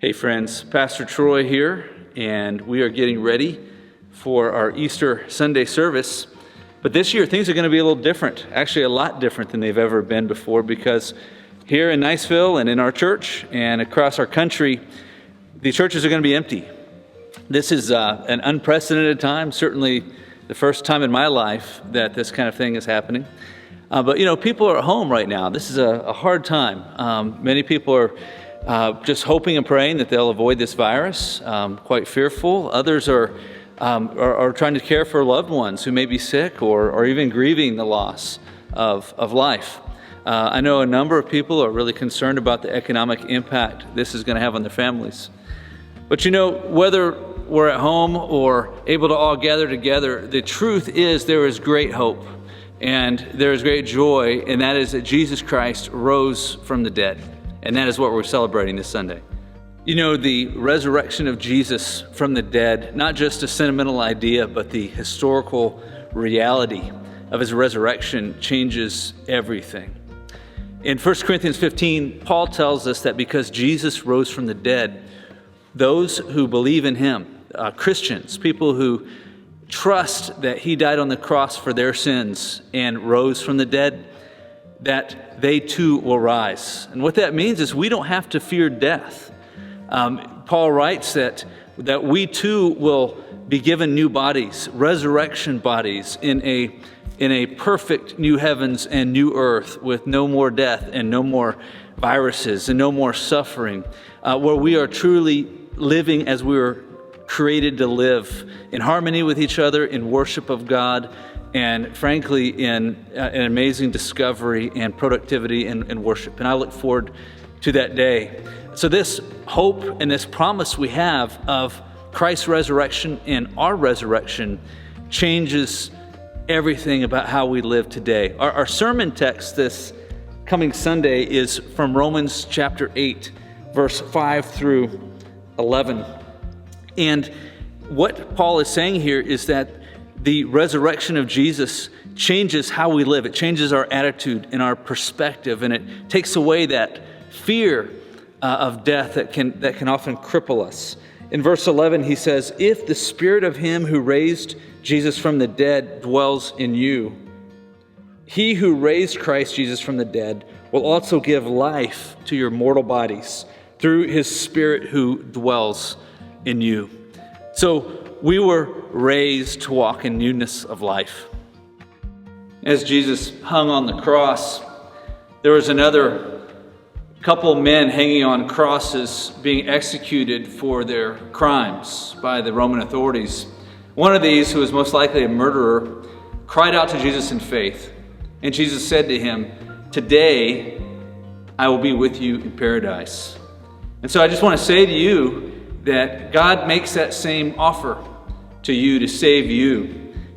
Hey friends, Pastor Troy here, and we are getting ready for our Easter Sunday service. But this year things are going to be a little different, actually a lot different than they've ever been before, because here in Niceville and in our church and across our country, the churches are going to be empty. This is an unprecedented time, certainly the first time in my life that this kind of thing is happening. But people are at home right now. This is a hard time. Many people are just hoping and praying that they'll avoid this virus, quite fearful. Others are trying to care for loved ones who may be sick or even grieving the loss of life. I know a number of people are really concerned about the economic impact this is going to have on their families. But whether we're at home or able to all gather together, the truth is there is great hope and there is great joy, and that is that Jesus Christ rose from the dead. And that is what we're celebrating this Sunday. The resurrection of Jesus from the dead, not just a sentimental idea, but the historical reality of his resurrection changes everything. In 1 Corinthians 15, Paul tells us that because Jesus rose from the dead, those who believe in him, Christians, people who trust that he died on the cross for their sins and rose from the dead, that they too will rise. And what that means is we don't have to fear death. Paul writes that we too will be given new bodies, resurrection bodies, in a perfect new heavens and new earth with no more death and no more viruses and no more suffering, where we are truly living as we were created to live, in harmony with each other, in worship of God, and frankly, in an amazing discovery and productivity and worship. And I look forward to that day. So this hope and this promise we have of Christ's resurrection and our resurrection changes everything about how we live today. Our sermon text this coming Sunday is from Romans chapter 8, verse 5 through 11. And what Paul is saying here is that the resurrection of Jesus changes how we live. It changes our attitude and our perspective, and it takes away that fear of death that can often cripple us. In verse 11, he says, "If the spirit of him who raised Jesus from the dead dwells in you, he who raised Christ Jesus from the dead will also give life to your mortal bodies through his spirit who dwells in you." So we were raised to walk in newness of life. As Jesus hung on the cross, there was another couple men hanging on crosses being executed for their crimes by the Roman authorities. One of these, who was most likely a murderer, cried out to Jesus in faith. And Jesus said to him, "Today I will be with you in paradise." And so I just want to say to you that God makes that same offer to you to save you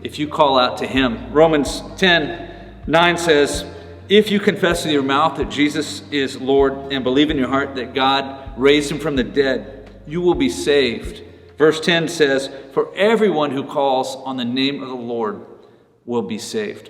if you call out to him. Romans 10:9 says, "If you confess with your mouth that Jesus is Lord and believe in your heart that God raised him from the dead, you will be saved." Verse 10 says, "For everyone who calls on the name of the Lord will be saved."